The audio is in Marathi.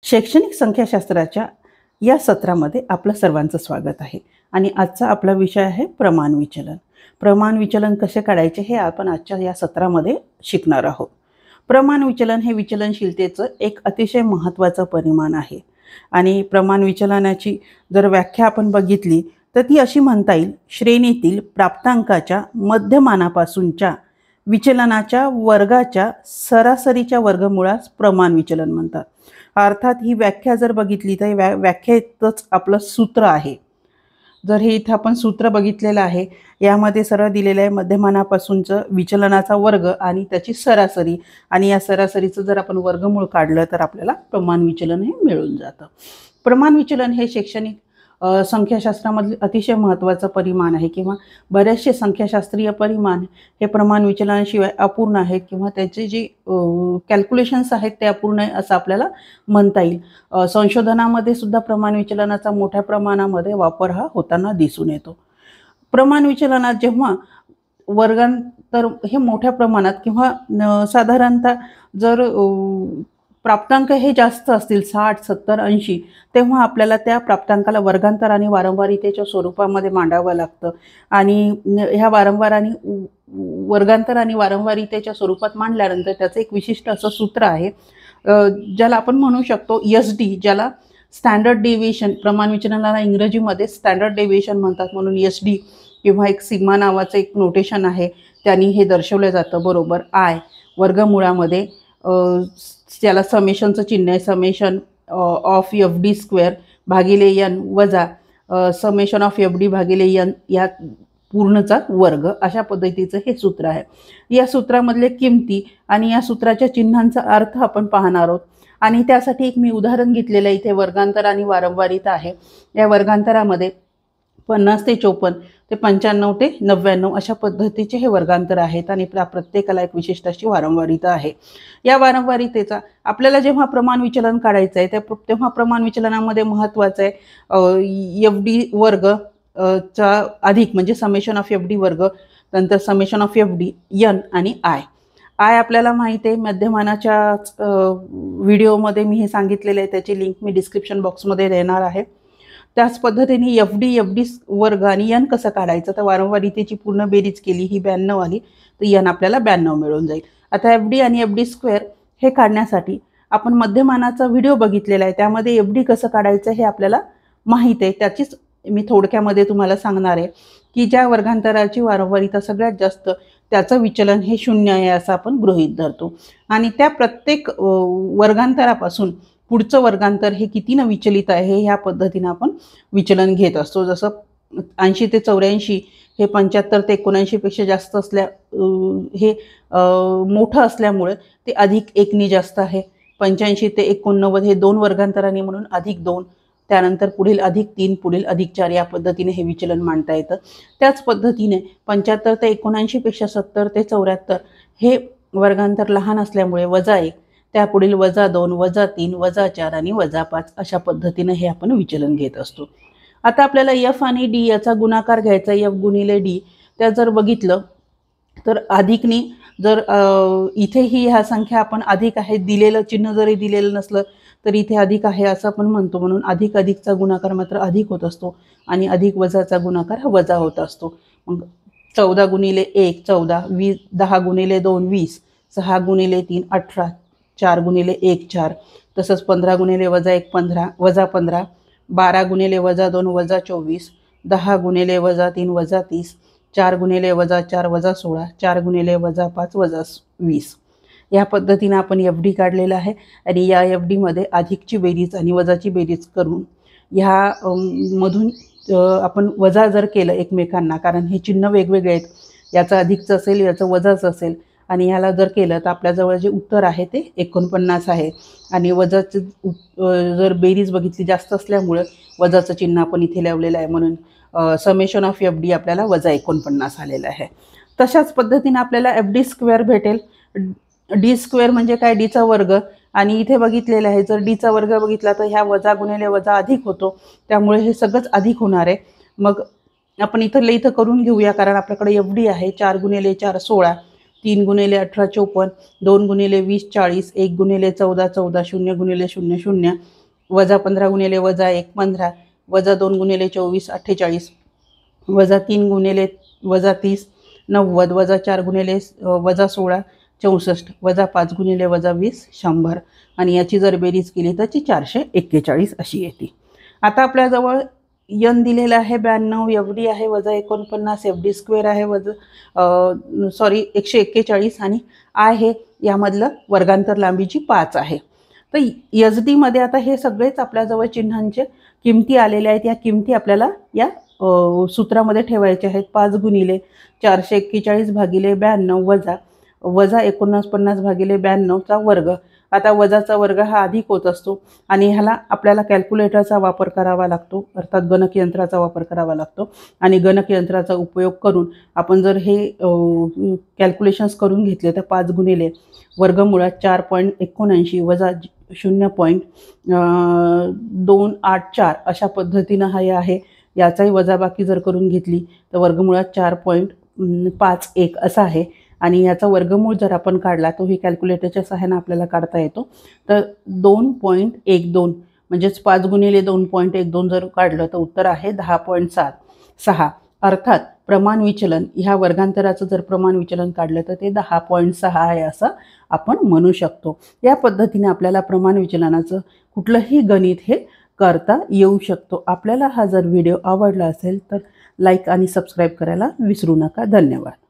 शैक्षणिक संख्याशास्त्राच्या या सत्रामध्ये आपलं सर्वांचं स्वागत आहे आणि आजचा आपला विषय आहे प्रमाण विचलन. प्रमाण विचलन कसे काढायचे हे आपण आजच्या या सत्रामध्ये शिकणार आहोत. प्रमाण विचलन हे विचलनशीलतेचं एक अतिशय महत्त्वाचं परिमाण आहे आणि प्रमाण विचलनाची जर व्याख्या आपण बघितली तर ती अशी म्हणता येईल, श्रेणीतील प्राप्तांकाच्या मध्यमानापासूनच्या विचलनाच्या वर्गाच्या सरासरीच्या वर्गमुळास प्रमाण विचलन म्हणतात. अर्थात ही व्याख्या जर बघितली तर व्याख्येतच आपलं सूत्र आहे. जर हे इथं आपण सूत्र बघितलेलं आहे, यामध्ये सरळ दिलेलं आहे मध्यमानापासूनचं विचलनाचा वर्ग आणि त्याची सरासरी, आणि या सरासरीचं जर आपण वर्गमूळ काढलं तर आपल्याला प्रमाण विचलन हे मिळून जातं. प्रमाण विचलन हे शैक्षणिक संख्याशास्त्रामधले अतिशय महत्त्वाचं परिमाण आहे किंवा बरेचसे संख्याशास्त्रीय परिमाण हे प्रमाण विचलनाशिवाय अपूर्ण आहेत किंवा त्याचे जे कॅल्क्युलेशन्स आहेत ते अपूर्ण आहे असं आपल्याला म्हणता येईल. संशोधनामध्ये सुद्धा प्रमाण विचलनाचा मोठ्या प्रमाणामध्ये वापर हा होताना दिसून येतो. प्रमाण विचलनात जेव्हा वर्गांतर हे मोठ्या प्रमाणात किंवा साधारणतः जर प्राप्तांक हे जास्त असतील 60, 70, 80, तेव्हा आपल्याला त्या प्राप्तांकाला वर्गांतर आणि वारंवारितेच्या स्वरूपामध्ये मांडावं लागतं आणि ह्या वर्गांतर आणि वारंवारितेच्या स्वरूपात मांडल्यानंतर त्याचं एक विशिष्ट असं सूत्र आहे, ज्याला आपण म्हणू शकतो SD, ज्याला स्टँडर्ड डेव्हिएशन, प्रमाण विचलनाला इंग्रजीमध्ये स्टँडर्ड डेव्हिएशन म्हणतात, म्हणून SD किंवा एक सिग्मा नावाचं एक नोटेशन आहे, त्यांनी हे दर्शवलं जातं. बरोबर I वर्गमुळामध्ये त्याला समेशनचं चिन्ह आहे, समेशन ऑफ FD स्क्वेअर भागिले n वजा समेशन ऑफ FD भागिले n या पूर्णचा वर्ग, अशा पद्धतीचं हे सूत्र आहे. या सूत्रामधले किमती आणि या सूत्राच्या चिन्हांचा अर्थ आपण पाहणार आहोत आणि त्यासाठी एक मी उदाहरण घेतलेलं आहे. इथे वर्गांतर आणि वारंवारिता आहे. या वर्गांतरामध्ये 50 ते 54 ते 95 ते 99 अशा पद्धतीचे हे वर्गांतर आहेत आणि प्रत्येकाला एक विशिष्ट अशी वारंवारिता आहे. या वारंवारितेचा आपल्याला जेव्हा प्रमाण विचलन काढायचं आहे तेव्हा प्रमाण विचलनामध्ये महत्त्वाचं आहे FD वर्ग चा अधिक म्हणजे समेशन ऑफ FD वर्ग, नंतर समेशन ऑफ FD n आणि I आपल्याला माहिती आहे. मध्यमानाच्या व्हिडिओमध्ये मी हे सांगितलेलं आहे, त्याची लिंक मी डिस्क्रिप्शन बॉक्समध्ये देणार आहे. त्याच पद्धतीने FD वर्ग आणि n कसं काढायचं, तर वारंवारितेची पूर्ण बेरीज केली ही 92 आली तर n आपल्याला 92 मिळून जाईल. आता FD आणि FD स्क्वेअर हे काढण्यासाठी आपण मध्यमानाचा व्हिडिओ बघितलेला आहे, त्यामध्ये FD कसं काढायचं हे आपल्याला माहीत आहे. त्याचीच मी थोडक्यामध्ये तुम्हाला सांगणार आहे की ज्या वर्गांतराची वारंवारिता सगळ्यात जास्त त्याचं विचलन हे 0 आहे असं आपण गृहीत धरतो आणि त्या प्रत्येक वर्गांतरापासून पुढचं वर्गांतर हे कितीनं विचलित आहे ह्या पद्धतीनं आपण विचलन घेत असतो. जसं 80 ते 84 हे 75 ते 79 पेक्षा जास्त हे मोठं असल्यामुळे ते अधिक 1 नी जास्त आहे. 85 ते 89 हे 2 वर्गांतराने म्हणून अधिक 2, त्यानंतर पुढील अधिक 3, पुढील अधिक 4 या पद्धतीने हे विचलन मांडता येतं. त्याच पद्धतीने 75 ते 79 पेक्षा 70 ते 74 हे वर्गांतर लहान असल्यामुळे -1, त्यापुढील -2, -3, -4 आणि -5 अशा पद्धतीने हे आपण विचलन घेत असतो. आता आपल्याला F आणि D याचा गुणाकार घ्यायचा, F गुणिले D. त्या जर बघितलं तर अधिकनी जर इथेही ह्या संख्या आपण अधिक आहे, दिलेलं चिन्ह जरी दिलेलं नसलं तर इथे अधिक आहे असं आपण म्हणतो, म्हणून अधिक अधिकचा गुणाकार मात्र अधिक होत असतो आणि अधिक वजाचा गुणाकार हा वजा होत असतो. मग 14 गुणिले 1 14, 10 गुणिले 2 20, 6 गुणिले 3 18, 4 गुणिले 1 4, तसंच 15 गुणिले -1 15 -15, 12 गुणिले -2 -24, 10 गुणिले -3 -30, 4 गुणिले -4 -16, 4 गुणिले -5 -20. या पद्धतीने आपण FD काढलेला आहे आणि या FD मध्ये अधिकची बेरीज आणि वजाची बेरीज करून ह्या मधून आपण वजा जर केलं एकमेकांना, कारण हे चिन्ह वेगवेगळे आहेत, याचं अधिकचं असेल याचं वजाचं असेल, आणि ह्याला जर केलं तर आपल्याजवळ जे उत्तर आहे ते 49 आहे आणि वजाचं जर बेरीज बघितली जास्त असल्यामुळे वजाचं चिन्ह आपण इथे लावलेलं आहे, म्हणून समेशन ऑफ FD आपल्याला -49 आलेलं आहे. तशाच पद्धतीने आपल्याला FD स्क्वेअर भेटेल. D स्क्वेअर म्हणजे काय, D चा वर्ग, आणि इथे बघितलेलं आहे जर D चा वर्ग बघितला तर ह्या वजा गुणिले वजा अधिक होतो, त्यामुळे हे सगळंच अधिक होणार आहे. मग आपण इथं करून घेऊया, कारण आपल्याकडे FD आहे. 4 गुणिले 4 16, 3 गुणिले 18 54, 2 गुणिले 20 40, 1 गुणिले 14 14, 0 गुणिले 0 0, वजा 15 गुणिले वजा 1 15, वजा 2 गुणिले 24 48, वजा 3 गुणिले वजा 30 90, वजा 4 गुणिले वजा 16 64, वजा 5 गुणिले वजा 20 100 आणि याची जर बेरीज केली तर ती 441 अशी येते. आता आपल्याजवळ यन दिलेलं आहे 92, एफ डी आहे वजा 49, एफ डी स्क्वेअर आहे वजा 141 आणि आय हे यामधलं वर्गांतर लांबीची 5 आहे. तर एस डीमध्ये आता हे सगळेच आपल्याजवळ चिन्हांचे किमती आलेल्या आहेत. या किमती आपल्याला या सूत्रामध्ये ठेवायचे आहेत. 5 गुणिले 441 भागिले 92 वजा 49 भागिले 92चा वर्ग. आता वजाचा वर्ग हा अधिक होत असतो आणि ह्याला आपल्याला कॅल्क्युलेटरचा वापर करावा लागतो, अर्थात गणकयंत्राचा वापर करावा लागतो. आणि गणकयंत्राचा उपयोग करून आपण जर हे कॅल्क्युलेशन्स करून घेतले तर 5 गुणिले वर्गमुळात 4.79 वजा 0.284 अशा पद्धतीनं हे आहे. याचाही वजाबाकी जर करून घेतली तर वर्गमुळात 4.51 असा आहे. आणि याचा वर्गमूळ जर आपण काढला तो ही कॅल्क्युलेटरच्या सहाय्याने आपल्याला काढता येतो. तर 2.12 म्हणजेच 5 गुणिले 2.12 जर काढलं तर उत्तर आहे 10.6. अर्थात प्रमाण विचलन ह्या वर्गांतराचं जर प्रमाण विचलन काढलं तर ते 10.6 आहे असं आपण म्हणू शकतो. या पद्धतीने आपल्याला प्रमाण विचलनाचं कुठलंही गणित हे करता येऊ शकतो. आपल्याला हा जर व्हिडिओ आवडला असेल तर लाईक आणि सबस्क्राईब करायला विसरू नका. धन्यवाद.